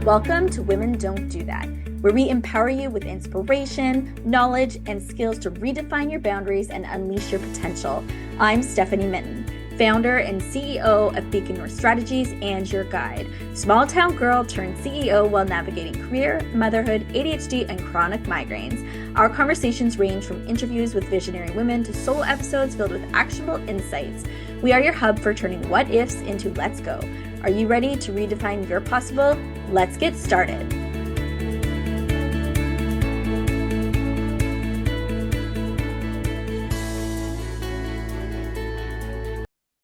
Welcome to Women Don't Do That, where we empower you with inspiration, knowledge, and skills to redefine your boundaries and unleash your potential. I'm Stephanie Mitton, founder and CEO of Beacon North Strategies and your guide. Small town girl turned CEO while navigating career, motherhood, ADHD, and chronic migraines. Our conversations range from interviews with visionary women to solo episodes filled with actionable insights. We are your hub for turning what ifs into let's go. Are you ready to redefine your possible? Let's get started.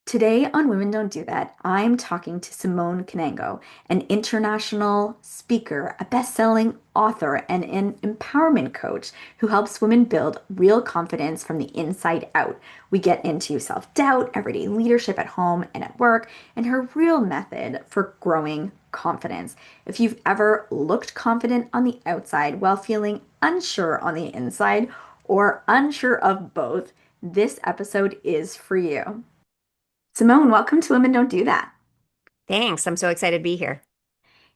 Today on Women Don't Do That, I'm talking to Simone Knego, an international speaker, a best-selling author, and an empowerment coach who helps women build real confidence from the inside out. We get into self-doubt, everyday leadership at home and at work, and her real method for growing confidence. If you've ever looked confident on the outside while feeling unsure on the inside, or unsure of both, this episode is for you. Simone, welcome to Women Don't Do That. Thanks. I'm so excited to be here.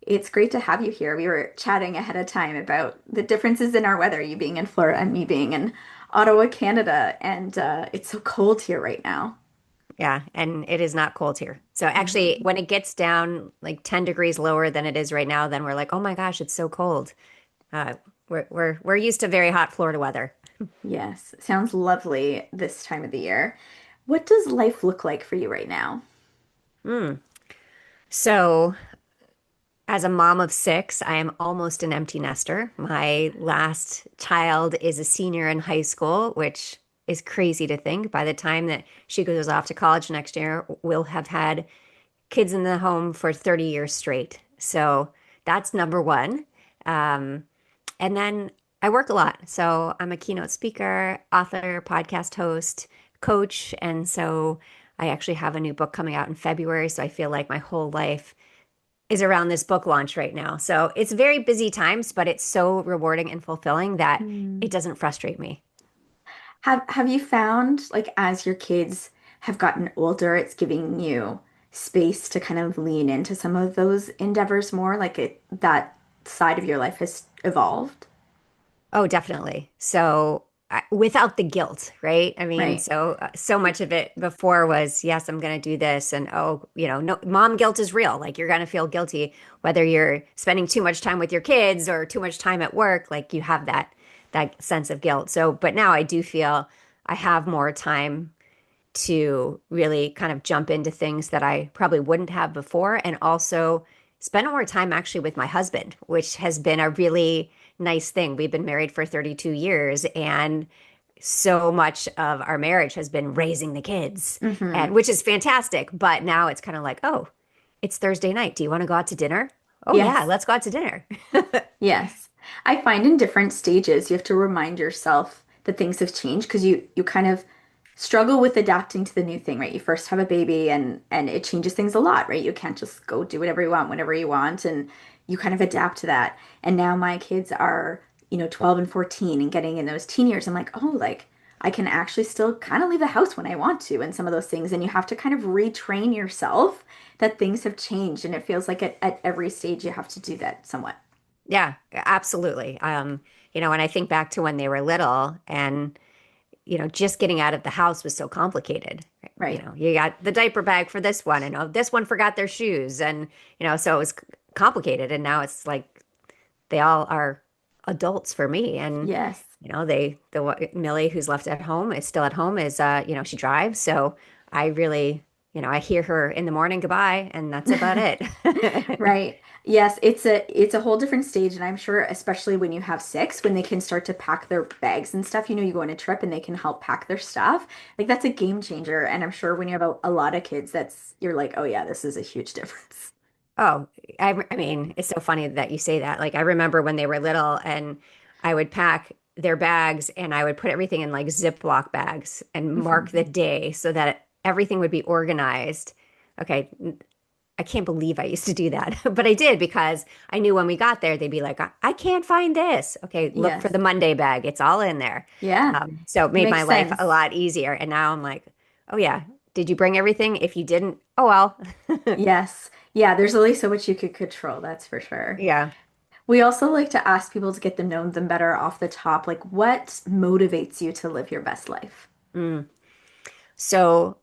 It's great to have you here. We were chatting ahead of time about the differences in our weather, you being in Florida and me being in Ottawa, Canada, and it's so cold here right now. Yeah, and it is not cold here. So actually, Mhm. when it gets down like 10 degrees lower than it is right now, then we're like, oh my gosh, it's so cold. Uh, we're used to very hot Florida weather. Yes, sounds lovely this time of the year. What does life look like for you right now? Mm. So as a mom of six, I am almost an empty nester. My last child is a senior in high school, which is crazy to think. By the time that she goes off to college next year, we'll have had kids in the home for 30 years straight. So that's number one. Um, and then I work a lot. So I'm a keynote speaker, author, podcast host, coach. And so I actually have a new book coming out in February. So I feel like my whole life is around this book launch right now. So it's very busy times, but it's so rewarding and fulfilling that it Hmm. doesn't frustrate me. Have you found like as your kids have gotten older, it's giving you space to kind of lean into some of those endeavors more, like that side of your life has evolved? Oh, definitely. So without the guilt, right? I mean, Right. so much of it before was, yes, I'm going to do this, and oh, no, mom guilt is real. Like you're going to feel guilty whether you're spending too much time with your kids or too much time at work. Like you have that sense of guilt. So, but now I do feel I have more time to really kind of jump into things that I probably wouldn't have before, and also spend more time actually with my husband, which has been a really nice thing. We've been married for 32 years, and so much of our marriage has been raising the kids, Hmm. and which is fantastic. But now it's kind of like, oh, it's Thursday night. Do you want to go out to dinner? Oh yeah, Yes. let's go out to dinner. Yes. I find in different stages you have to remind yourself that things have changed because you kind of struggle with adapting to the new thing, right? You first have a baby and it changes things a lot, right? You can't just go do whatever you want whenever you want and you kind of adapt to that. And now my kids are, 12 and 14 and getting in those teen years. I'm like, "Oh, like I can actually still kind of leave the house when I want to and some of those things." And you have to kind of retrain yourself that things have changed and it feels like at every stage you have to do that somewhat. Yeah, absolutely. When I think back to when they were little and just getting out of the house was so complicated. Right. You got the diaper bag for this one, and oh, this one forgot their shoes, and so it was complicated. And now it's like they all are adults for me, and Yes. Millie, who's left at home, is still at home. Is she drives, so I really, I hear her in the morning goodbye, and that's about it. Right. Yes, it's a whole different stage, and I'm sure especially when you have six, when they can start to pack their bags and stuff, you go on a trip and they can help pack their stuff. Like that's a game changer. And I'm sure when you have a lot of kids, that's you're like, oh yeah, this is a huge difference. Oh, I mean, it's so funny that you say that. Like, I remember when they were little and I would pack their bags and I would put everything in like Ziploc bags and mark the Mhm. day so that everything would be organized. Okay, I can't believe I used to do that, but I did because I knew when we got there, they'd be like, I can't find this. Okay, look for Yes. the Monday bag. It's all in there. Yeah. So it made my Makes life a sense. lot easier. And now I'm like, oh, yeah, did you bring everything? If you didn't, oh, well. Yes. Yeah, there's only so much you could control, that's for sure. Yeah. We also like to ask people to get to know them better off the top. Like, what motivates you to live your best life? Mm. So,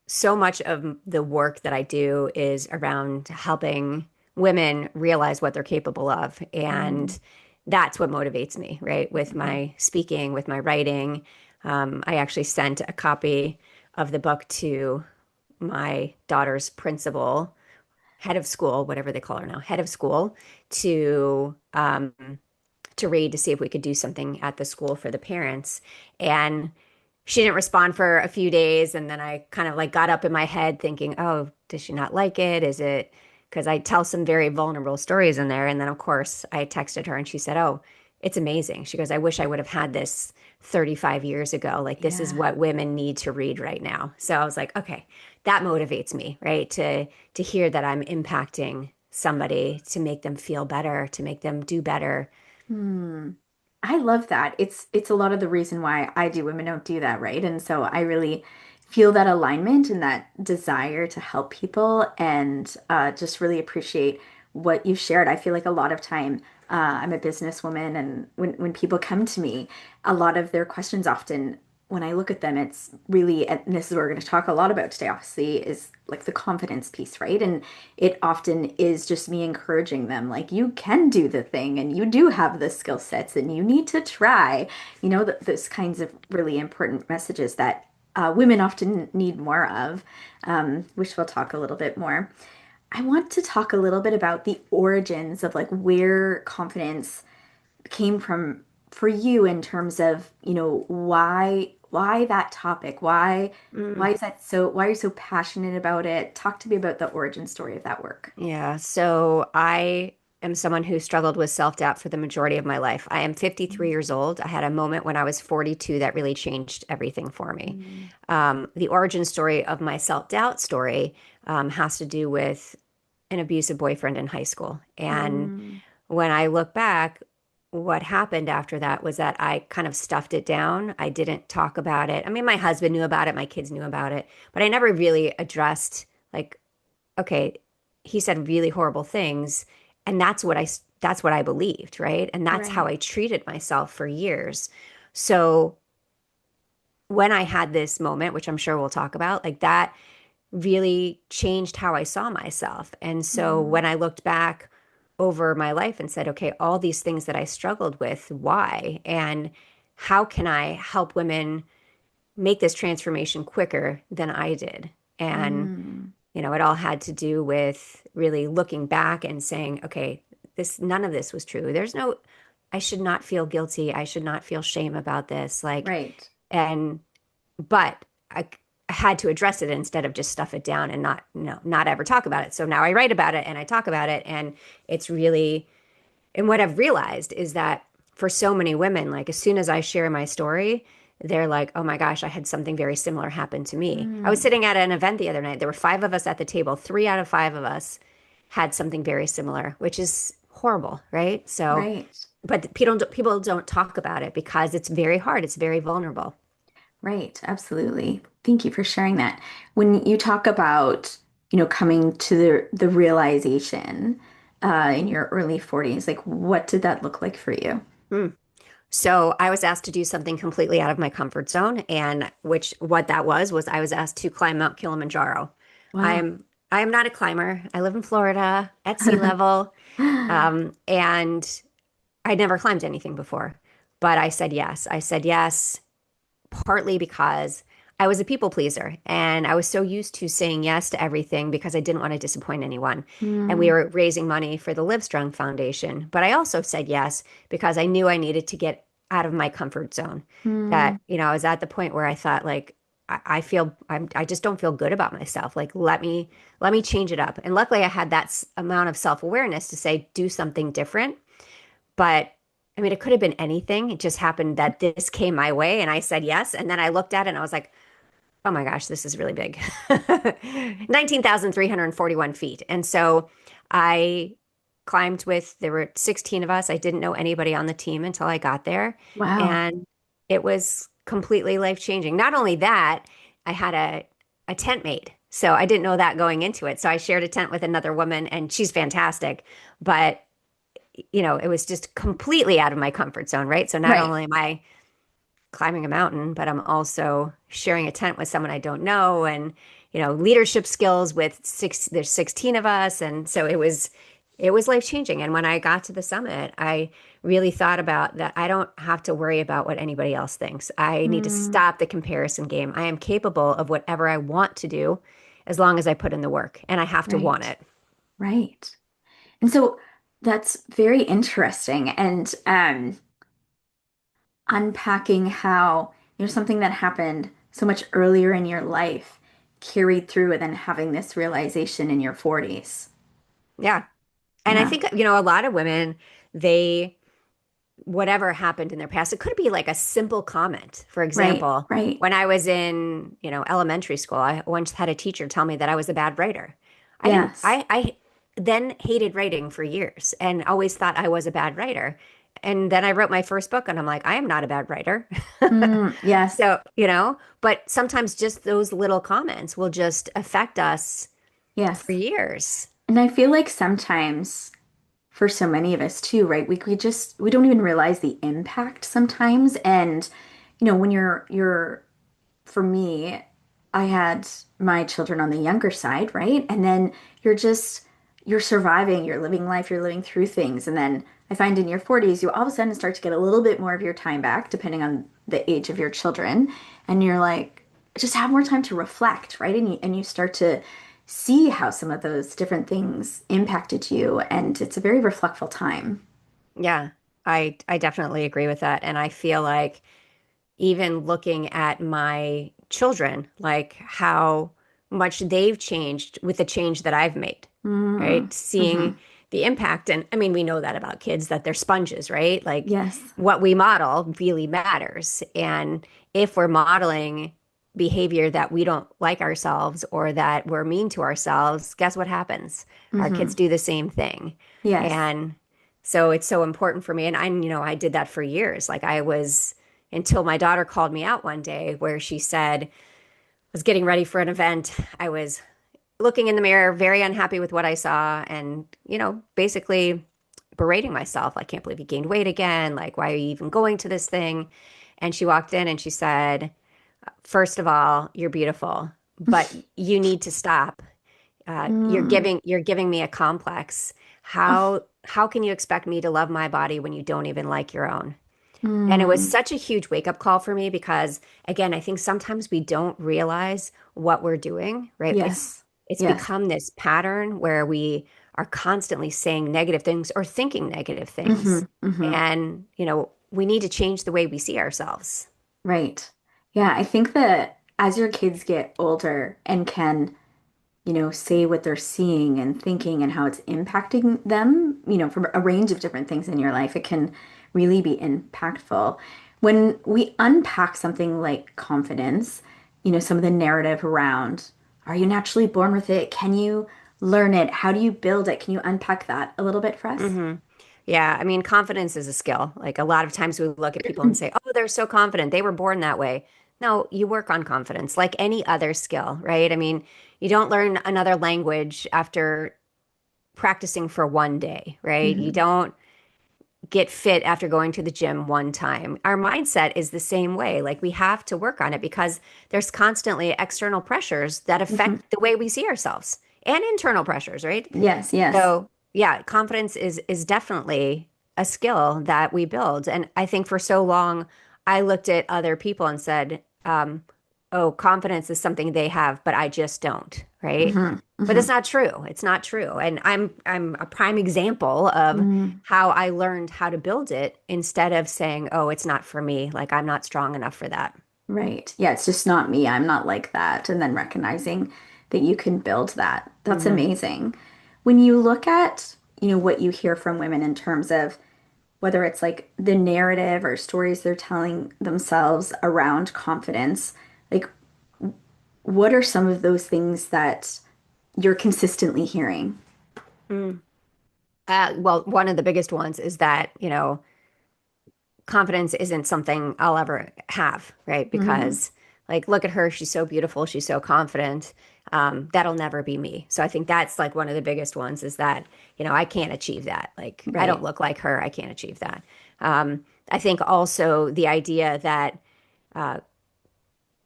so much of the work that I do is around helping women realize what they're capable of. Mm, And that's what motivates me, right? With mhm. my speaking, with my writing. I actually sent a copy of the book to my daughter's principal, head of school, whatever they call her now, head of school, to to read to see if we could do something at the school for the parents. And she didn't respond for a few days. And then I kind of like got up in my head thinking, oh, does she not like it? Is it because I tell some very vulnerable stories in there? And then, of course, I texted her and she said, oh, it's amazing. She goes, I wish I would have had this 35 years ago. Like, this is Yeah. what women need to read right now. So I was like, okay, that motivates me, right? To hear that I'm impacting somebody to make them feel better, to make them do better. Hmm. I love that. It's a lot of the reason why I do Women Don't Do That, right? And so I really feel that alignment and that desire to help people and just really appreciate what you've shared. I feel like a lot of time I'm a businesswoman and when people come to me, a lot of their questions often when I look at them, it's really, and this is what we're going to talk a lot about today, obviously, is like the confidence piece, right? And it often is just me encouraging them, like, you can do the thing and you do have the skill sets and you need to try, those kinds of really important messages that women often need more of, which we'll talk a little bit more. I want to talk a little bit about the origins of like where confidence came from for you in terms of, why that topic? Why Mm. is that so why are you so passionate about it? Talk to me about the origin story of that work. Yeah, so I am someone who struggled with self-doubt for the majority of my life. I am 53 years old. I had a moment when I was 42 that really changed everything for me. Mm, The origin story of my self-doubt story has to do with an abusive boyfriend in high school. And mm, when I look back, what happened after that was that I kind of stuffed it down. I didn't talk about it. I mean, my husband knew about it, my kids knew about it, but I never really addressed like, okay, he said really horrible things, and that's what I believed, right? And that's how right. I treated myself for years. So when I had this moment, which I'm sure we'll talk about, like that really changed how I saw myself. And so Mm, when I looked back over my life and said, okay, all these things that I struggled with, why? And how can I help women make this transformation quicker than I did? And mm, it all had to do with really looking back and saying, okay, this none of this was true. I should not feel guilty. I should not feel shame about this. Like, right. and but I had to address it instead of just stuff it down and not not ever talk about it. So now I write about it and I talk about it, and it's really, and what I've realized is that for so many women, like as soon as I share my story, they're like, oh my gosh, I had something very similar happen to me. I was Mm, sitting at an event the other night. There were five of us at the table. Three out of five of us had something very similar, which is horrible, right? So, right. but people don't talk about it because it's very hard. It's very vulnerable. Right. Absolutely. Thank you for sharing that. When you talk about, coming to the realization in your early 40s, like what did that look like for you? Hmm. So I was asked to do something completely out of my comfort zone, and which what that was I was asked to climb Mount Kilimanjaro. I Wow. am I am not a climber. I live in Florida at sea level, and I never climbed anything before. But I said yes. I said yes partly because I was a people pleaser and I was so used to saying yes to everything because I didn't want to disappoint anyone. And we Mm, were raising money for the Livestrong Foundation. But I also said yes because I knew I needed to get out of my comfort zone. mm, That, I was at the point where I thought like I just don't feel good about myself. Like let me change it up. And luckily I had that amount of self-awareness to say do something different. But I mean, it could have been anything. It just happened that this came my way and I said yes. And then I looked at it and I was like, oh my gosh, this is really big. 19,341 feet. And so I climbed there were 16 of us. I didn't know anybody on the team until I got there. wow. And it was completely life changing. Not only that, I had a tent mate. So I didn't know that going into it. So I shared a tent with another woman and she's fantastic, but it was just completely out of my comfort zone, right? So not Right. only am I climbing a mountain, but I'm also sharing a tent with someone I don't know and, leadership skills with there's 16 of us. And so it was life changing. And when I got to the summit, I really thought about that. I don't have to worry about what anybody else thinks. I need to Mm, stop the comparison game. I am capable of whatever I want to do as long as I put in the work and I have to want right. it. Right. And so that's very interesting. And unpacking how, something that happened so much earlier in your life carried through and then having this realization in your 40s. Yeah. And I Yeah. think, a lot of women, they whatever happened in their past. It could be like a simple comment. For Right. example, Right. when I was in, elementary school, I once had a teacher tell me that I was a bad writer. I didn't, Yes. I then hated writing for years and always thought I was a bad writer. And then I wrote my first book and I'm like, I am not a bad writer. Yes. So, but sometimes just those little comments will just affect us for Yes. years. And I feel like sometimes for so many of us too, right? We don't even realize the impact sometimes. And when you're for me, I had my children on the younger side, right? And then you're surviving, you're living life, you're living through things. And then I find in your 40s, you all of a sudden start to get a little bit more of your time back, depending on the age of your children. And you're like, just have more time to reflect, right? And you start to see how some of those different things impacted you. And it's a very reflectful time. Yeah, I definitely agree with that. And I feel like even looking at my children, like how much they've changed with the change that I've made, Mm, right? hmm. Seeing the impact. And I mean, we know that about kids that they're sponges, right? Like Yes. what we model really matters. And if we're modeling behavior that we don't like ourselves or that we're mean to ourselves, guess what happens? Our kids Hmm. do the same thing. Yes. And so it's so important for me. And I did that for years. Like I was until my daughter called me out one day where she said, I was getting ready for an event. I was looking in the mirror, very unhappy with what I saw, and, basically berating myself. I can't believe you gained weight again. Like, why are you even going to this thing? And she walked in and she said, first of all, you're beautiful, but you need to stop. You're Mm. giving me a complex. How can you expect me to love my body when you don't even like your own? And it was Mm. such a huge wake up call for me because again, I think sometimes we don't realize what we're doing, right? It's Yes. it's Yes. become this pattern where we are constantly saying negative things or thinking negative Hmm. things. Hmm. And, we need to change the way we see ourselves. Right. Yeah, I think that as your kids get older and can, say what they're seeing and thinking and how it's impacting them, from a range of different things in your life, it can really be impactful. When we unpack something like confidence, some of the narrative around, are you naturally born with it? Can you learn it? How do you build it? Can you unpack that a little bit for us? hmm Yeah, I mean, confidence is a skill. Like a lot of times we look at people and say, "Oh, they're so confident. They were born that way." No, you work on confidence like any other skill, right? I mean, you don't learn another language after practicing for one day, right? You Hmm. don't get fit after going to the gym one time. Our mindset is the same way. Like we have to work on it because there's constantly external pressures that Hmm. affect the way we see ourselves and internal pressures, right? Yes, yes. So, yeah, confidence is definitely a skill that we build. And I think for so long, I looked at other people and said, "Oh, confidence is something they have, but I just don't." Right? Hmm. But that's Hmm. not true. It's not true. And I'm a prime example of Mm. how I learned how to build it instead of saying, "Oh, it's not for me. Like I'm not strong enough for that." Right. Yeah, it's just not me. I'm not like that. And then recognizing that you can build that. That's hmm amazing. When you look at, what you hear from women in terms of whether it's like the narrative or stories they're telling themselves around confidence, like what are some of those things that you're consistently hearing? Mm. Well, one of the biggest ones is that, confidence isn't something I'll ever have, right? Mm, Because like look at her, she's so beautiful, she's so confident. that'll never be me. So I think that's like one of the biggest ones is that, I can't achieve that. Like, I don't Right. look like her. I can't achieve that. I think also the idea that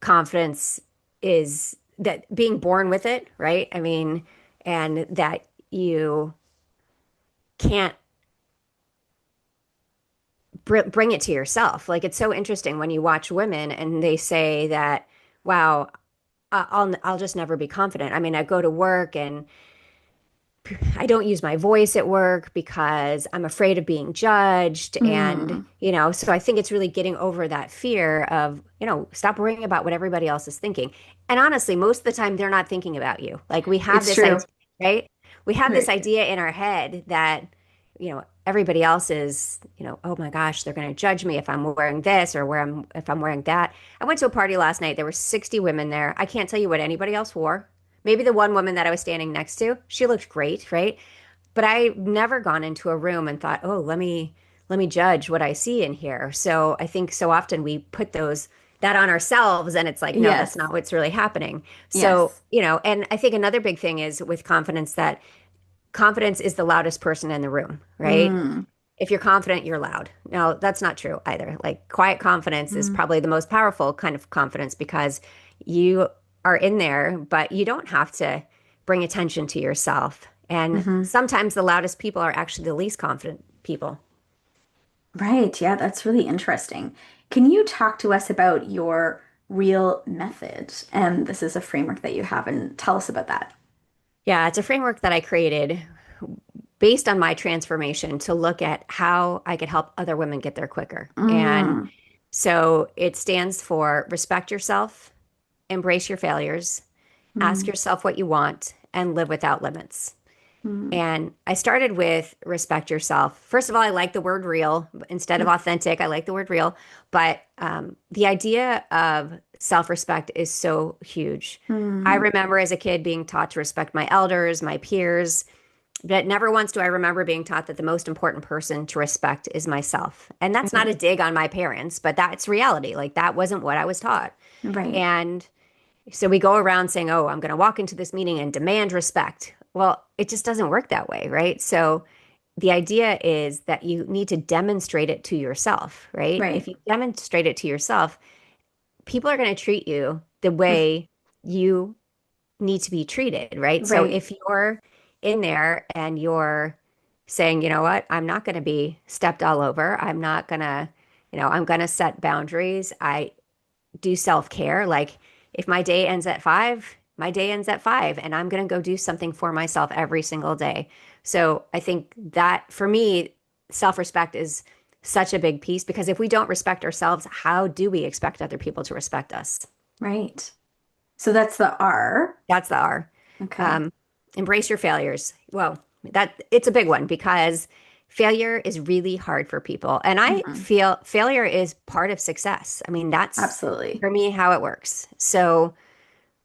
confidence is that being born with it, right? I mean, and that you can't bring it to yourself. Like it's so interesting when you watch women and they say that, wow, I'll just never be confident. I mean, I go to work and I don't use my voice at work because I'm afraid of being judged. And, Mm. so I think it's really getting over that fear of, stop worrying about what everybody else is thinking. And honestly, most of the time they're not thinking about you. Like we have It's this true. idea, right? We have this Right. idea in our head that, everybody else is, oh my gosh, they're going to judge me if I'm wearing this or if I'm wearing that. I went to a party last night. There were 60 women there. I can't tell you what anybody else wore. Maybe the one woman that I was standing next to, she looked great, right? But I've never gone into a room and thought, "Oh, let me judge what I see in here." So I think so often we put those that on ourselves and it's like, no, that's Yes. not what's really happening. So, Yes. and I think another big thing is with confidence that confidence is the loudest person in the room, right? Mm. If you're confident, you're loud. No, that's not true either. Like quiet confidence is Mm. probably the most powerful kind of confidence because you are in there, but you don't have to bring attention to yourself. And Hmm. sometimes the loudest people are actually the least confident people. Right. Yeah, that's really interesting. Can you talk to us about your real method? And this is a framework that you have, and tell us about that. Yeah, it's a framework that I created based on my transformation to look at how I could help other women get there quicker. And Mm. so it stands for respect yourself, embrace your failures, ask Mm. yourself what you want, and live without limits. Mm. And I started with respect yourself. First of all, I like the word real instead of authentic. I like the word real. But the idea of self respect is so huge. I Mm. remember as a kid being taught to respect my elders, my peers, but never once do I remember being taught that the most important person to respect is myself. And that's not Right. a dig on my parents, but that's reality. Like that wasn't what I was taught. Right. And so we go around saying, oh, I'm going to walk into this meeting and demand respect. Well, it just doesn't work that way, right? So the idea is that you need to demonstrate it to yourself, right? If Right. you demonstrate it to yourself, people are going to treat you the way you need to be treated, right? So Right. if you're in there and you're saying, you know what, I'm not going to be stepped all over. I'm not going to, I'm going to set boundaries. I do self-care. Like if my day ends at 5, my day ends at 5, and I'm going to go do something for myself every single day. So I think that for me, self-respect is such a big piece because if we don't respect ourselves, how do we expect other people to respect us? Right. So that's the R. That's the R. Okay. Um, embrace your failures. Well, that it's a big one because failure is really hard for people. And I Hmm. feel failure is part of success. I mean, that's Absolutely. for me how it works. So,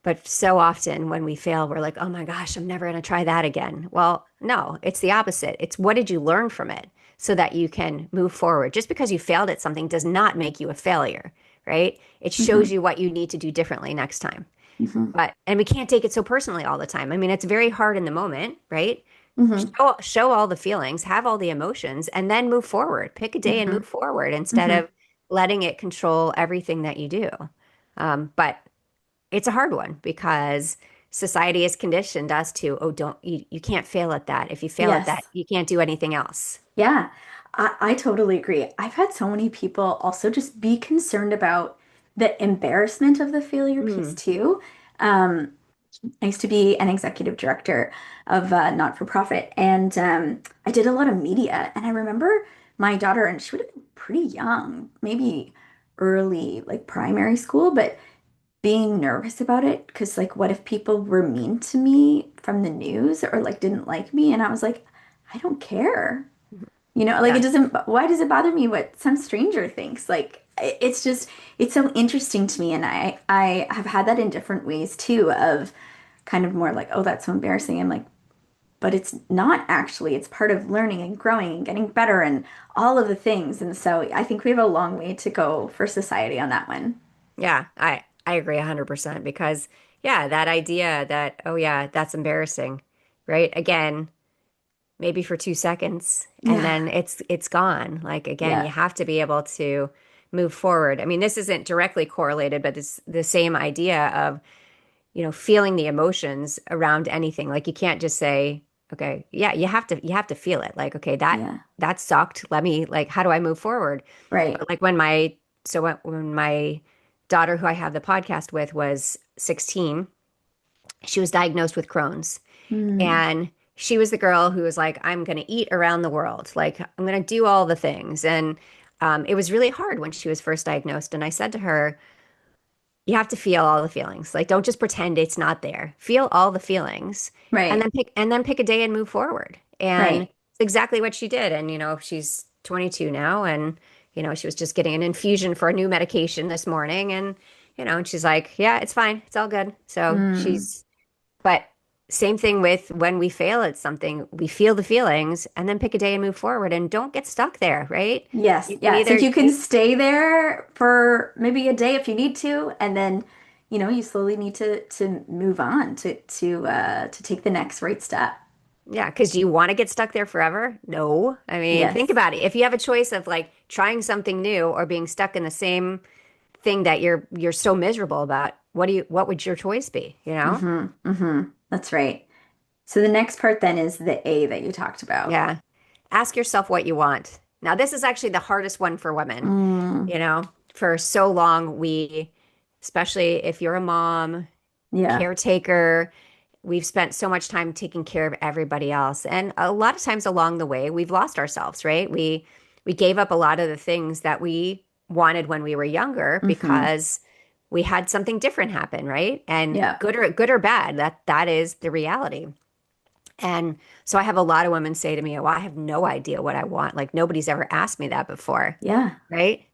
but so often when we fail, we're like, oh my gosh, I'm never going to try that again. Well, no, it's the opposite. It's what did you learn from it so that you can move forward? Just because you failed at something does not make you a failure, right? It shows Hmm. you what you need to do differently next time. Hmm. And we can't take it so personally all the time. I mean, it's very hard in the moment, right? Hmm. Show all the feelings, have all the emotions, and then move forward. Pick a day and Hmm. move forward instead Hmm. of letting it control everything that you do. But it's a hard one because society has conditioned us to, oh, don't you can't fail at that. If you fail at that, Yes. you can't do anything else. Yeah. I totally agree. I've had so many people also just be concerned about the embarrassment of the failure piece Mm, too. I used to be an executive director of a not-for-profit, and I did a lot of media. And I remember my daughter, and she would have been pretty young, maybe early, like primary school, but being nervous about it because, like, what if people were mean to me from the news or like didn't like me? And I was like, I don't care. Like it yeah. doesn't, why does it bother me what some stranger thinks? Like it's just, it's so interesting to me. And I have had that in different ways too, of kind of more like, oh, that's so embarrassing. I'm like, but it's not actually. It's part of learning and growing and getting better and all of the things. And so I think we have a long way to go for society on that one. Yeah, I agree 100% because, yeah, that idea that, oh yeah, that's embarrassing, right? Again, maybe for 2 seconds and Yeah. then it's gone. Like again, you Yeah. have to be able to move forward. I mean, this isn't directly correlated, but it's the same idea of, feeling the emotions around anything. Like you can't just say, okay, yeah, you have to feel it. Like, okay, Yeah. that sucked. Let me like, how do I move forward? Right. But like when my daughter who I have the podcast with was 16, she was diagnosed with Crohn's. Mm. And she was the girl who was like, I'm going to eat around the world. Like, I'm going to do all the things. And it was really hard when she was first diagnosed. And I said to her, you have to feel all the feelings. Like, don't just pretend it's not there. Feel all the feelings Right. and then pick a day and move forward. And Right. it's exactly what she did. And, she's 22 now. And, she was just getting an infusion for a new medication this morning. And she's like, yeah, it's fine. It's all good. So Mm. but same thing with when we fail at something, we feel the feelings and then pick a day and move forward and don't get stuck there, right? Yes. You can Yes. either, If you can stay there for maybe a day if you need to, and then, you slowly need to move on to take the next right step. yeah, because do you want to get stuck there forever? No. I mean, think Yes. about it. If you have a choice of like trying something new or being stuck in the same thing that you're so miserable about, what would your choice be, you know? Mm-hmm. Mm-hmm. That's right. So the next part then is the A that you talked about. Yeah. Ask yourself what you want. Now, this is actually the hardest one for women. Mm. For so long, especially if you're a mom, Yeah. caretaker, we've spent so much time taking care of everybody else. And a lot of times along the way, we've lost ourselves, right? We gave up a lot of the things that we wanted when we were younger Mm-hmm. because we had something different happen, right? And Yeah. good or bad, that is the reality. And so I have a lot of women say to me, "Well, I have no idea what I want. Like nobody's ever asked me that before." Yeah. Right?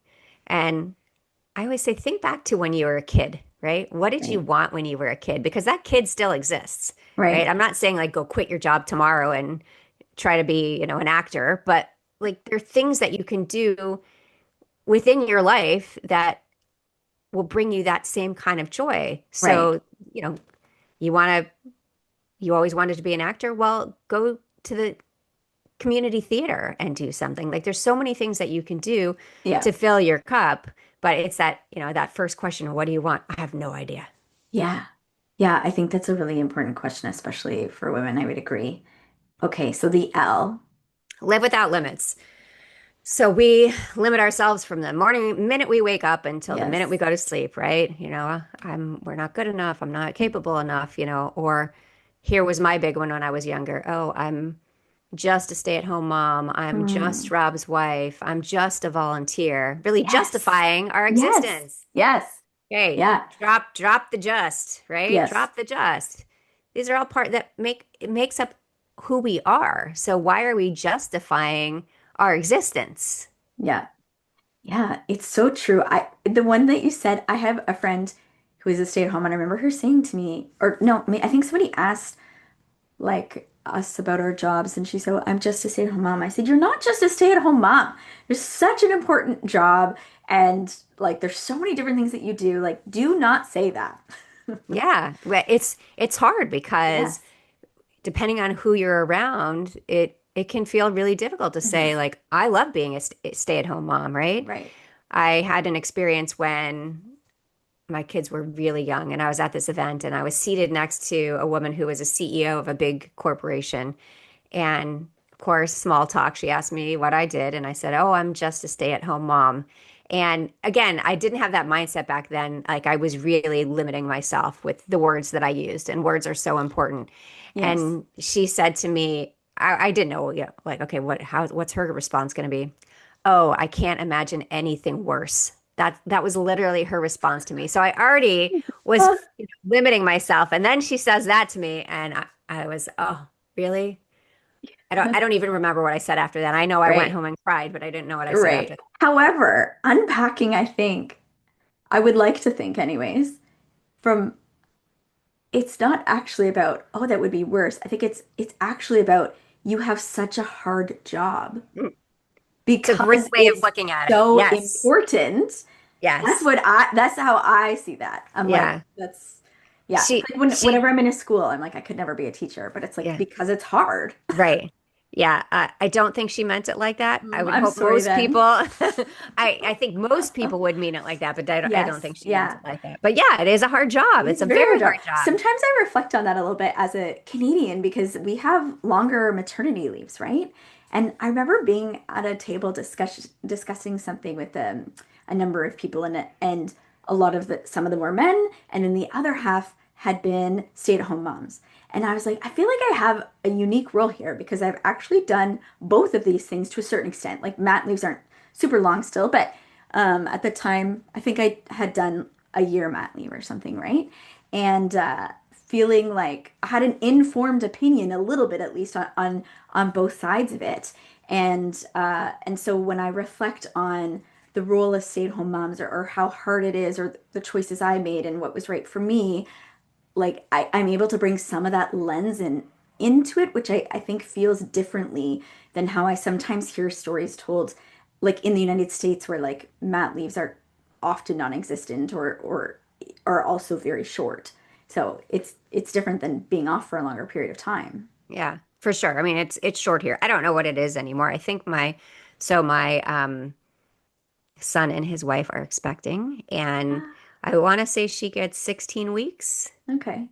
And I always say, think back to when you were a kid, right? What did you Right. want when you were a kid? Because that kid still exists, right? Right. I'm not saying like go quit your job tomorrow and try to be, an actor, but like there are things that you can do within your life that will bring you that same kind of joy. Right. So, you know, you want to, you always wanted to be an actor? Well, go to the community theater and do something. Like there's so many things that you can do Yeah. to fill your cup, but it's that first question, what do you want? I have no idea. Yeah. Yeah. I think that's a really important question, especially for women. I would agree. Okay. So the L. Live without limits. So we limit ourselves from the morning minute we wake up until the minute we Yes. go to sleep, right? We're not good enough. I'm not capable enough, or here was my big one when I was younger. Oh, I'm just a stay-at-home mom. I'm just Hmm. Rob's wife. I'm just a volunteer, really Yes. justifying our Yes. existence. Yes. Okay, Yeah. drop the just, right? Yes. Drop the just. These are all part that makes up who we are. So why are we justifying our existence? Yeah. Yeah. It's so true. The one that you said, I have a friend who is a stay-at-home, and I remember her saying to me, or no, I think somebody asked like us about our jobs, and she said, "Well, I'm just a stay-at-home mom." I said, "You're not just a stay-at-home mom. There's such an important job, and like there's so many different things that you do. Like, do not say that." Yeah, but it's hard because Yes. depending on who you're around, it can feel really difficult to Hmm. say like I love being a stay-at-home mom, right? Right. I had an experience when my kids were really young and I was at this event and I was seated next to a woman who was a CEO of a big corporation. And of course, small talk, she asked me what I did. And I said, oh, I'm just a stay-at-home mom. And again, I didn't have that mindset back then. Like I was really limiting myself with the words that I used, and words are so important. Yes. And she said to me, I didn't know, like, okay, what's her response going to be? Oh, I can't imagine anything worse. That was literally her response to me. So I already was Oh, limiting myself. And then she says that to me, and I was, oh, really? I don't even remember what I said after that. I know I went right. home and cried, but I didn't know what I said Right. after that. However, unpacking, I think, I would like to think anyways, from it's not actually about, oh, that would be worse. I think it's actually about you have such a hard job Mm. It's a great because way of it's looking at it. so Yes. important. Yes. That's how I see that. I'm like, Yeah. Yeah. It's She like she whenever I'm in a school, I'm like, I could never be a teacher, but it's like yeah, because it's hard. right. Yeah, I don't think she meant it like that. I would I'm hope sorry most people, then. I think most people would mean it like that, but I don't Yes. think she meant Yeah. it like that. But yeah, it is a hard job. It It's is a very very hard job. hard job. Sometimes I reflect on that a little bit as a Canadian because we have longer maternity leaves, right? And I remember being at a table discussing something with a number of people in it, and a lot of some of them were men, and then the other half had been stay-at-home moms. And I was like, I feel like I have a unique role here because I've actually done both of these things to a certain extent. Like mat leaves aren't super long still, but at the time, I think I had done a year mat leave or something, right? And feeling like I had an informed opinion, a little bit at least, on both sides of it. And so when I reflect on the role of stay-at-home moms, or how hard it is, or the choices I made and what was right for me, like I'm able to bring some of that lens into it, which I think feels differently than how I sometimes hear stories told, like in the United States, where like mat leaves are often non-existent, or are also very short. So it's different than being off for a longer period of time. Yeah, for sure. I mean, it's short here. I don't know what it is anymore. I think my son and his wife are expecting, and I want to say she gets 16 weeks. Okay.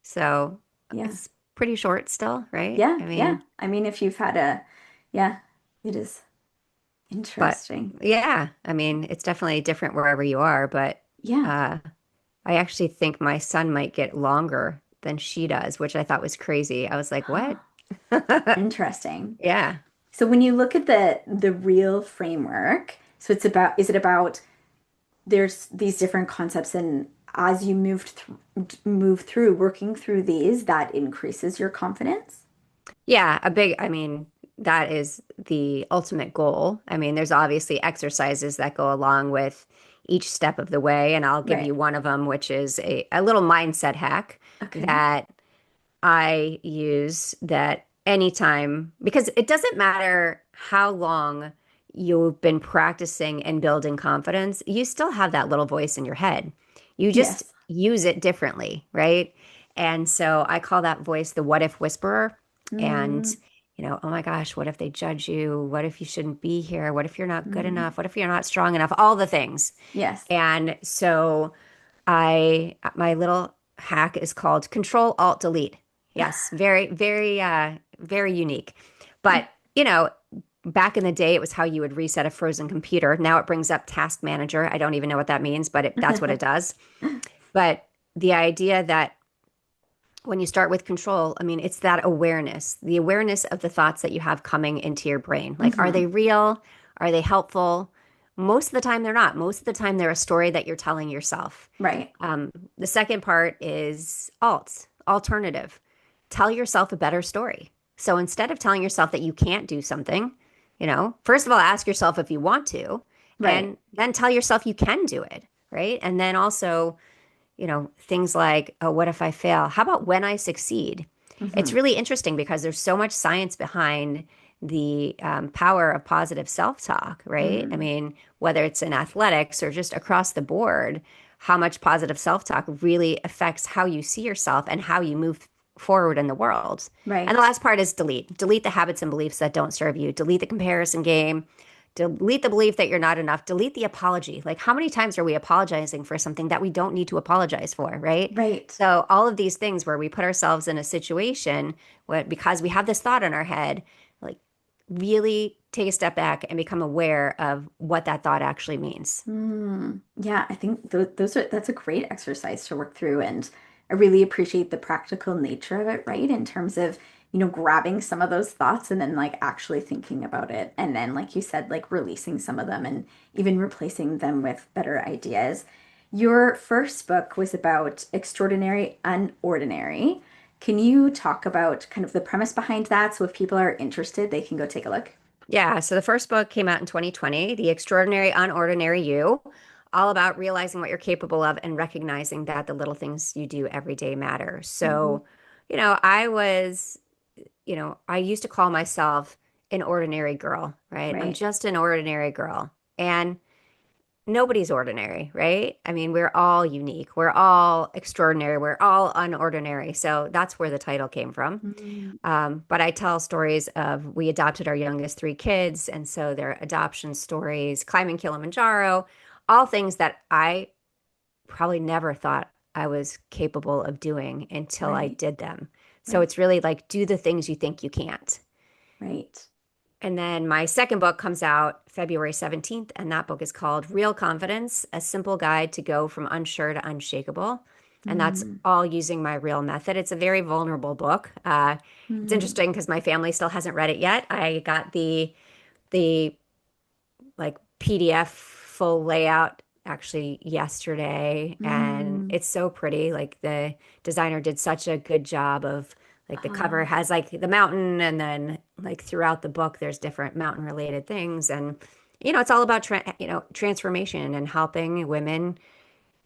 So Yeah. it's pretty short still, right? Yeah. I Yeah. mean, I mean, if you've had a, yeah, it is but interesting. yeah, I mean, it's definitely different wherever you are, but Yeah. uh I actually think my son might get longer than she does, which I thought was crazy. I was like, Huh. what? Interesting. Yeah. So when you look at the real framework, so it's about is it about there's these different concepts, and as you move through working through these, that increases your confidence? Yeah, I mean, that is the ultimate goal. I mean, there's obviously exercises that go along with each step of the way, and I'll give Right. you one of them, which is a little mindset hack Okay. that I use that anytime, because it doesn't matter how long you've been practicing and building confidence, you still have that little voice in your head. You just Yes. use it differently, right? And so I call that voice the what if whisperer. And, Mm, oh my gosh, what if they judge you? What if you shouldn't be here? What if you're not good mm. enough? What if you're not strong enough? All the things. Yes. And so my little hack is called Control Alt Delete. Yes, very, very, very unique. But, back in the day, it was how you would reset a frozen computer. Now it brings up Task Manager. I don't even know what that means, but that's what it does. But the idea that when you start with control, I mean, it's that awareness, the awareness of the thoughts that you have coming into your brain. Like, are Hmm. they real? Are they helpful? Most of the time, they're not. Most of the time, they're a story that you're telling yourself. Right. The second part is alternative. Tell yourself a better story. So instead of telling yourself that you can't do something, first of all, ask yourself if you want to, Right. and then tell yourself you can do it, right? And then also, things like, oh, what if I fail? How about when I succeed? It's Hmm. really interesting because there's so much science behind the power of positive self-talk, right? I Mm. mean, whether it's in athletics or just across the board, how much positive self-talk really affects how you see yourself and how you move forward in the world. And the Right. last part is delete. Delete the habits and beliefs that don't serve you. Delete the comparison game. Delete the belief that you're not enough. Delete the apology. Like, how many times are we apologizing for something that we don't need to apologize for, right? Right. So, all of these things where we put ourselves in a situation where, because we have this thought in our head, like, really take a step back and become aware of what that thought actually means. Mm. Yeah, I think those are that's a great exercise to work through, and I really appreciate the practical nature of it, right? In terms of, grabbing some of those thoughts and then like actually thinking about it, and then like you said, like releasing some of them and even replacing them with better ideas. Your first book was about extraordinary, unordinary. Can you talk about kind of the premise behind that so if people are interested, they can go take a look? Yeah, so the first book came out in 2020, The Extraordinary Unordinary You, all about realizing what you're capable of and recognizing that the little things you do every day matter. Hmm. So, I used to call myself an ordinary girl, right? I'm Right. just an ordinary girl. And nobody's ordinary, right? I mean, we're all unique. We're all extraordinary. We're all unordinary. So that's where the title came from. Mm, But I tell stories of we adopted our youngest three kids, and so their adoption stories, climbing Kilimanjaro, all things that I probably never thought I was capable of doing until I right, did them. So right, it's really like do the things you think you can't. right. And then my second book comes out February 17th, and that book is called Real Confidence, A Simple Guide to Go from Unsure to Unshakable. And that's Mm, all using my real method. It's a very vulnerable book. It's mm, interesting because my family still hasn't read it yet. I got the like PDF full layout actually yesterday, and mm. it's so pretty. Like the designer did such a good job of like the cover Oh, has like the mountain, and then like throughout the book there's different mountain related things, and it's all about transformation and helping women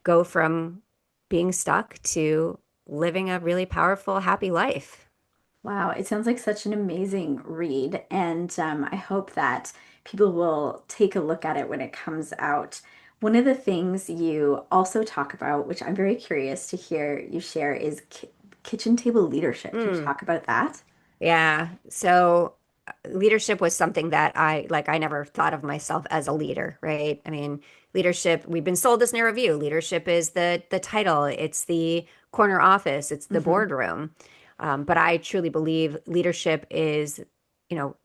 go from being stuck to living a really powerful, happy life. wow. It sounds like such an amazing read. And I hope that people will take a look at it when it comes out. One of the things you also talk about, which I'm very curious to hear you share, is kitchen table leadership. Can you Mm. talk about that? Yeah. So leadership was something that I never thought of myself as a leader, right? I mean, leadership, we've been sold this narrow view. Leadership is the title, it's the corner office, it's the Hmm. boardroom. But I truly believe leadership is, you know,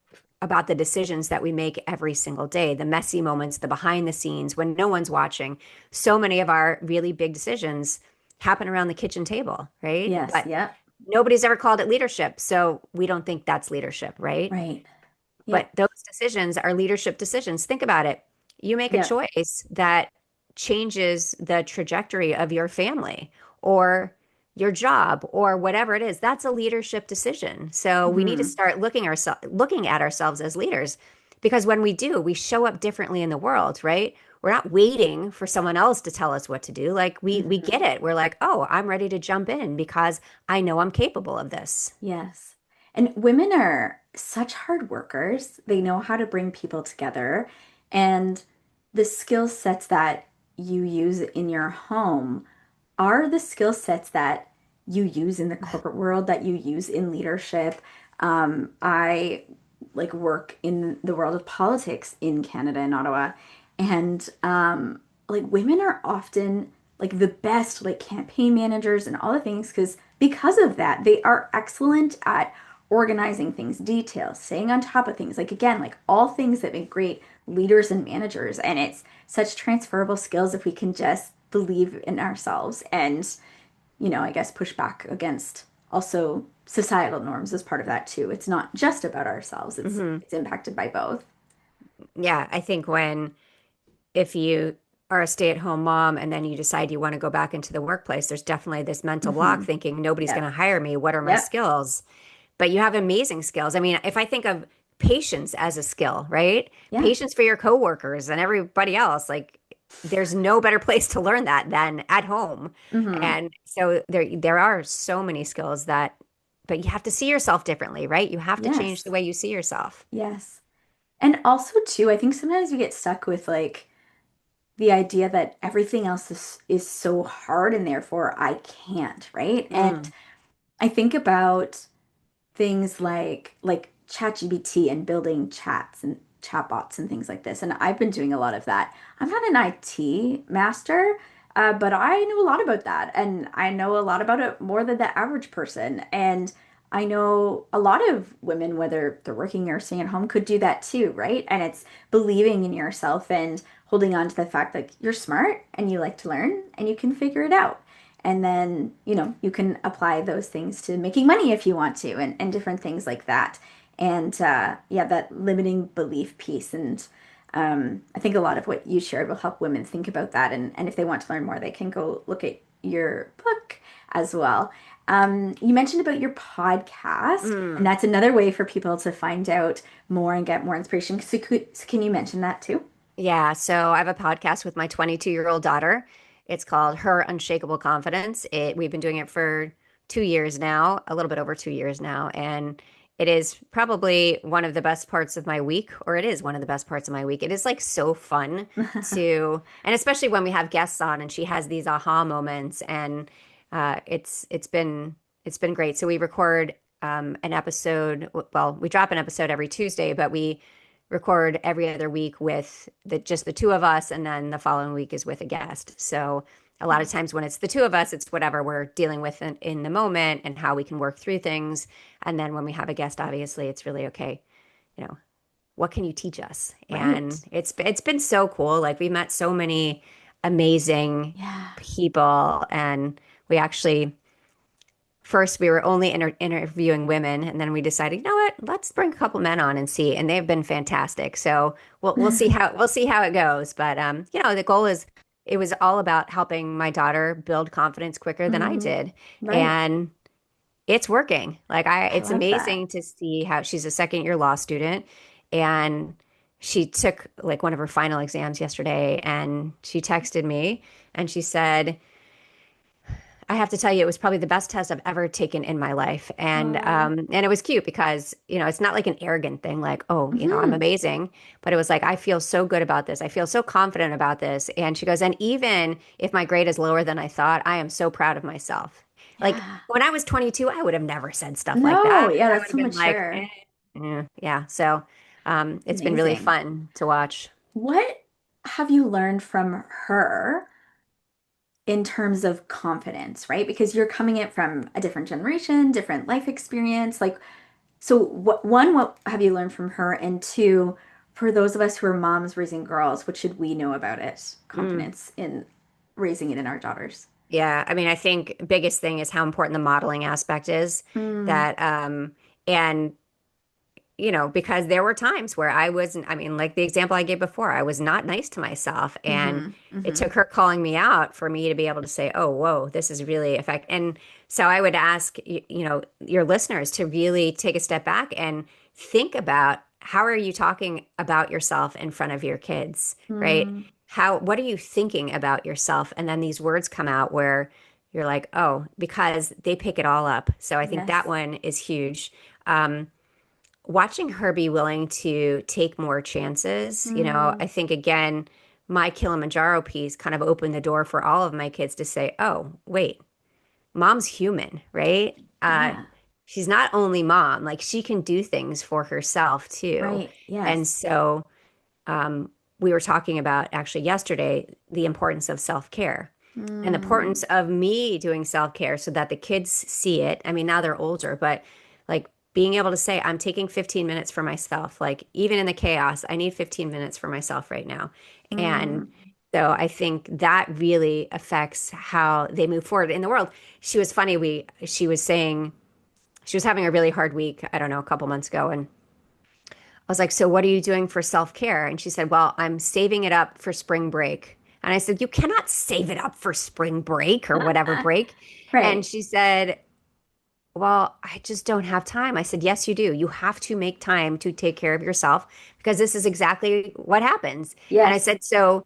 about the decisions that we make every single day, the messy moments, the behind the scenes when no one's watching. So many of our really big decisions happen around the kitchen table, right? Yes, But yeah, nobody's ever called it leadership, so we don't think that's leadership, right? right. But Yep, those decisions are leadership decisions. Think about it. You make a yep. choice that changes the trajectory of your family or your job or whatever it is. That's a leadership decision. So we need to Hmm. start looking at ourselves as leaders because when we do, we show up differently in the world, right? We're not waiting for someone else to tell us what to do. Like we Hmm. get it. We're like, "Oh, I'm ready to jump in because I know I'm capable of this." Yes. And women are such hard workers. They know how to bring people together. And the skill sets that you use in your home are the skill sets that you use in the corporate world, that you use in leadership. I like work in the world of politics in Canada and Ottawa, and like women are often like the best like campaign managers and all the things because of that they are excellent at organizing things, details, staying on top of things. Like again, like all things that make great leaders and managers, and it's such transferable skills if we can just believe in ourselves and I guess push back against also societal norms as part of that too. It's not just about ourselves. It's Hmm. it's impacted by both. Yeah, I think if you are a stay-at-home mom and then you decide you want to go back into the workplace, there's definitely this mental block Hmm. thinking nobody's going Yep. to hire me. What are my Yep. skills? But you have amazing skills. I mean, if I think of patience as a skill, right? Yeah. Patience for your coworkers and everybody else, like there's no better place to learn that than at home. Hmm. And so there are so many skills but you have to see yourself differently, right? You have to change the Yes. way you see yourself. Yes. And also too, I think sometimes we get stuck with like the idea that everything else is so hard and therefore I can't, right? And Mm. I think about things like ChatGPT and building chats and chatbots and things like this. And I've been doing a lot of that. I'm not an IT master, but I know a lot about that, and I know a lot about it more than the average person. And I know a lot of women, whether they're working or staying at home, could do that too, right? And it's believing in yourself and holding on to the fact that you're smart and you like to learn and you can figure it out. And then, you can apply those things to making money if you want to, and different things like that. And yeah, that limiting belief piece. And I think a lot of what you shared will help women think about that. And if they want to learn more, they can go look at your book as well. You mentioned about your podcast, and Mm. that's another way for people to find out more and get more inspiration. So can you mention that too? Yeah, so I have a podcast with my 22-year-old daughter. It's called Her Unshakable Confidence. We've been doing it for 2 years now, a little bit over 2 years now, and It is probably one of the best parts of my week, or it is one of the best parts of my week. It is like so fun and especially when we have guests on and she has these aha moments, and it's been great. So we record an episode. Well, we drop an episode every Tuesday, but we record every other week with just the two of us, and then the following week is with a guest. So a lot of times when it's the two of us, it's whatever we're dealing with in the moment and how we can work through things. And then when we have a guest, obviously, it's really okay. You know, what can you teach us? And Right. it's been so cool. Like we met so many amazing Yeah. people, and we actually first we were only interviewing women, and then we decided, you know what, let's bring a couple men on and see. And they've been fantastic. So we'll see how it goes. But the goal is it was all about helping my daughter build confidence quicker than I Mm, did, right. and it's working. I It's love that. amazing to see how she's a second year law student, and she took like one of her final exams yesterday, and she texted me and she said, I have to tell you, it was probably the best test I've ever taken in my life. Oh. And it was cute because, it's not like an arrogant thing like, oh, I'm Hmm. amazing. But it was like, I feel so good about this. I feel so confident about this. And she goes, and even if my grade is lower than I thought, I am so proud of myself. Like Yeah. when I was 22, I would have never said stuff like No, that. yeah, I that's would so have been like, mature. yeah. So it's been really Amazing. fun to watch. What have you learned from her in terms of confidence, right? Because you're coming in from a different generation, different life experience. Like, so what have you learned from her? And two, for those of us who are moms raising girls, what should we know about it? Mm. Confidence in raising it in our daughters. Yeah, I mean, I think biggest thing is how important the modeling aspect is Mm, that and because there were times where I wasn't, I mean, like the example I gave before, I was not nice to myself, and mm-hmm, it mm-hmm. took her calling me out for me to be able to say, "Oh, whoa, this is really affect." And so I would ask your listeners to really take a step back and think about how are you talking about yourself in front of your kids, right? Mm, What are you thinking about yourself? And then these words come out where you're like, "Oh," because they pick it all up. So I think that yes. one is huge. Um, Watching her be willing to take more chances, Mm, I think again, my Kilimanjaro piece kind of opened the door for all of my kids to say, oh, wait, mom's human, right? yeah, She's not only mom, like she can do things for herself too. right. And Yes. so um, we were talking about actually yesterday the importance of self-care and the Mm, importance of me doing self-care so that the kids see it. I mean, now they're older, but like being able to say, I'm taking 15 minutes for myself. Like even in the chaos, I need 15 minutes for myself right now. And mm, so I think that really affects how they move forward in the world. She was funny. She was saying she was having a really hard week, I don't know, a couple months ago. And I was like, so what are you doing for self-care? And she said, well, I'm saving it up for spring break. And I said, you cannot save it up for spring break or whatever break. And right. she said, well, I just don't have time. I said, yes, you do. You have to make time to take care of yourself because this is exactly what happens. And I Yes. said, so,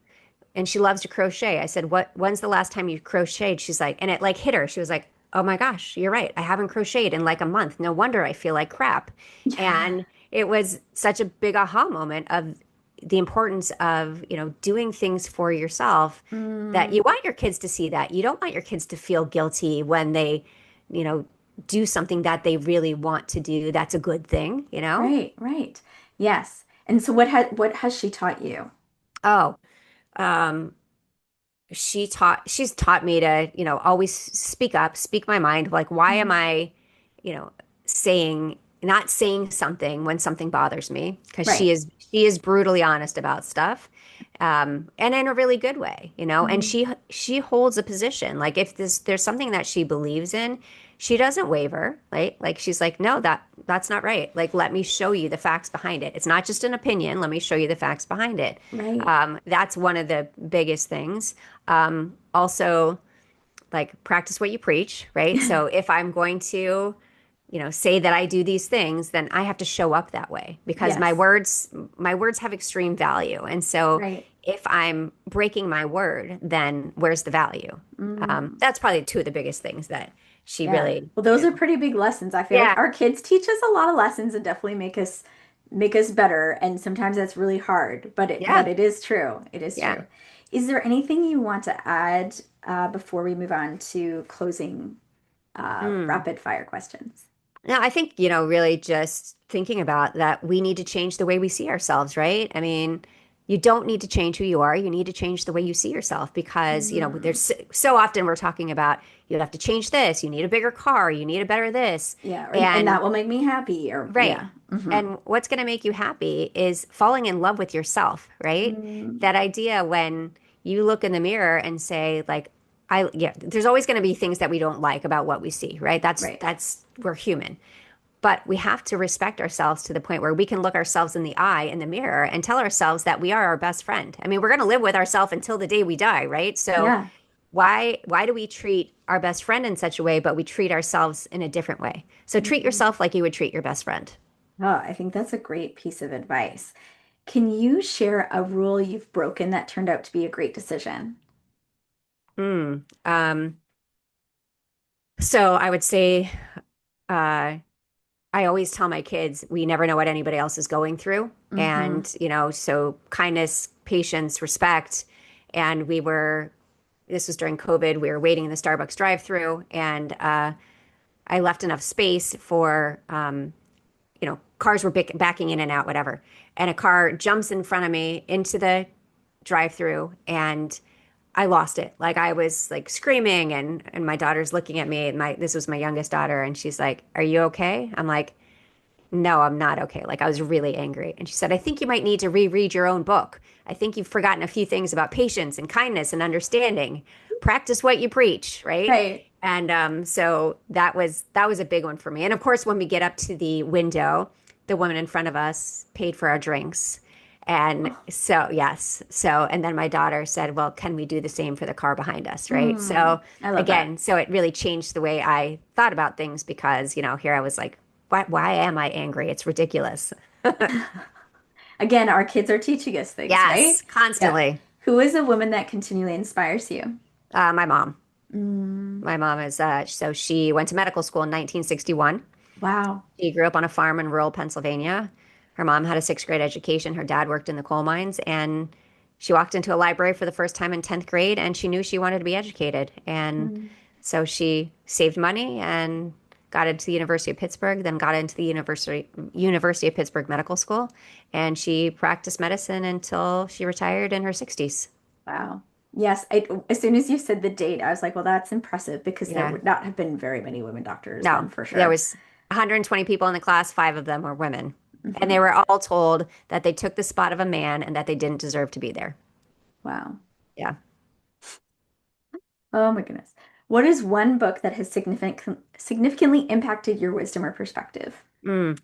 and she loves to crochet. I said, when's the last time you crocheted? She's like, and it like hit her. She was like, oh my gosh, you're right. I haven't crocheted in like a month. No wonder I feel like crap. Yeah. And it was such a big aha moment of the importance of, doing things for yourself, that Mm, you want your kids to see that. You don't want your kids to feel guilty when they, you know, do something that they really want to do. That's a good thing, you know? right, right. Yes. And so what has she taught you? Oh, um, she's taught me to, always speak up, speak my mind. Like, why am Mm, I, you know, saying, not saying something when something bothers me? Because right. she is brutally honest about stuff, and in a really good way, And Mm, she holds a position. Like, if there's something that she believes in, she doesn't waver, right? Like, she's like, no, that's not right. Like, let me show you the facts behind it. It's not just an opinion. Let me show you the facts behind it. right. That's one of the biggest things. Also, like practice what you preach, right? So if I'm going to, say that I do these things, then I have to show up that way because Yes. my words have extreme value. And so Right. if I'm breaking my word, then where's the value? Mm, That's probably two of the biggest things that She Yeah. really, Well, those are pretty big lessons. I feel like yeah, our kids teach us a lot of lessons and definitely make us better. And sometimes that's really hard, but yeah, it is true. It is yeah. true. Is there anything you want to add before we move on to closing Mm. rapid fire questions? No, I think, really just thinking about that, we need to change the way we see ourselves, right? I mean, you don't need to change who you are. You need to change the way you see yourself because, Mm. there's so often we're talking about you have to change this, you need a bigger car, you need a better this. Yeah, and And that will make me happy or right. yeah. Hmm. And what's going to make you happy is falling in love with yourself, right? Mm. That idea when you look in the mirror and say, like, yeah, there's always going to be things that we don't like about what we see, right? Right. We're human. But we have to respect ourselves to the point where we can look ourselves in the eye in the mirror and tell ourselves that we are our best friend. I mean, we're going to live with ourselves until the day we die, right? So Yeah. why do we treat our best friend in such a way, but we treat ourselves in a different way? So treat Mhm. yourself like you would treat your best friend. Oh, I think that's a great piece of advice. Can you share a rule you've broken that turned out to be a great decision? Mm. So I would say, uh, I always tell my kids, we never know what anybody else is going through. Hmm. And, so kindness, patience, respect. And this was during COVID, we were waiting in the Starbucks drive-through, and I left enough space for, cars were backing in and out, whatever. And a car jumps in front of me into the drive-through, and I lost it. Like I was like screaming, and my daughter's looking at me. And this was my youngest daughter, and she's like, "Are you okay?" I'm like, "No, I'm not okay." Like I was really angry. And she said, "I think you might need to reread your own book. I think you've forgotten a few things about patience and kindness and understanding. Practice what you preach, right?" Right. And so that was a big one for me. And of course, when we get up to the window, the woman in front of us paid for our drinks. And Oh, so, yes. So, and then my daughter said, "Well, can we do the same for the car behind us?" Right. mm, So, I love that. again, so it really changed the way I thought about things because, here I was like, why am I angry? It's ridiculous. Again, our kids are teaching us things, Yes, right? Yeah. constantly. Who is a woman that continually inspires you? My mom. Mm, My mom is, so she went to medical school in 1961. wow. She grew up on a farm in rural Pennsylvania. Her mom had a sixth grade education. Her dad worked in the coal mines, and she walked into a library for the first time in 10th grade, and she knew she wanted to be educated. And Mm, so she saved money and got into the University of Pittsburgh, then got into the University of Pittsburgh Medical School, and she practiced medicine until she retired in her 60s. wow. Yes, as soon as you said the date, I was like, well, that's impressive because there Yeah. would not have been very many women doctors then No, for there sure. was 120 people in the class, five of them were women. And they Hmm. were all told that they took the spot of a man and that they didn't deserve to be there. Wow. Yeah. Oh my goodness. What is one book that has significantly impacted your wisdom or perspective? Mm.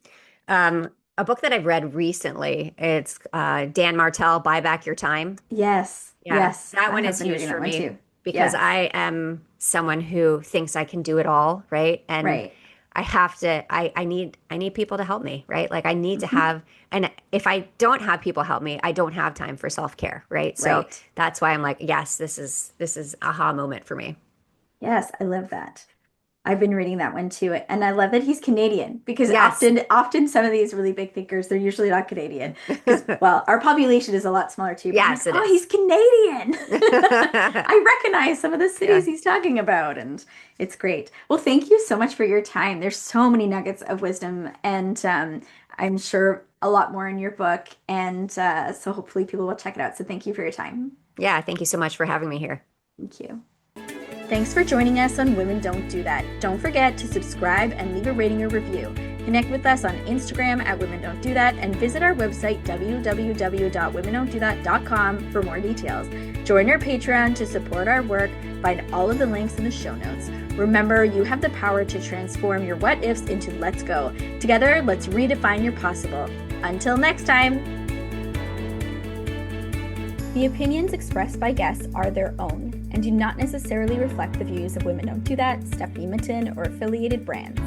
A book that I've read recently, it's Dan Martell, Buy Back Your Time. Yes, Yeah, yes, that I one have is been huge reading that for one me too. because Yes, I am someone who thinks I can do it all, right? And right. I need people to help me, right? Like I need to Hmm. have, and if I don't have people help me, I don't have time for self-care, right? So Right. that's why I'm like, yes, this is aha moment for me. Yes, I love that. I've been reading that one too, and I love that he's Canadian because Yes. often some of these really big thinkers, they're usually not Canadian because, well, our population is a lot smaller too, but I'm like, Yes, it oh, is. he's Canadian. I recognize some of the cities Yeah. he's talking about, and it's great. Well, thank you so much for your time. There's so many nuggets of wisdom, and I'm sure a lot more in your book, and so hopefully people will check it out. So thank you for your time. Yeah, thank you so much for having me here. Thank you. Thanks for joining us on Women Don't Do That. Don't forget to subscribe and leave a rating or review. Connect with us on Instagram at Women Don't Do That and visit our website www.womendon'tdothat.com for more details. Join our Patreon to support our work. Find all of the links in the show notes. Remember, you have the power to transform your what ifs into let's go. Together, let's redefine your possible. Until next time. The opinions expressed by guests are their own and do not necessarily reflect the views of Women Don't Do That, Stephanie Mitton, or affiliated brands.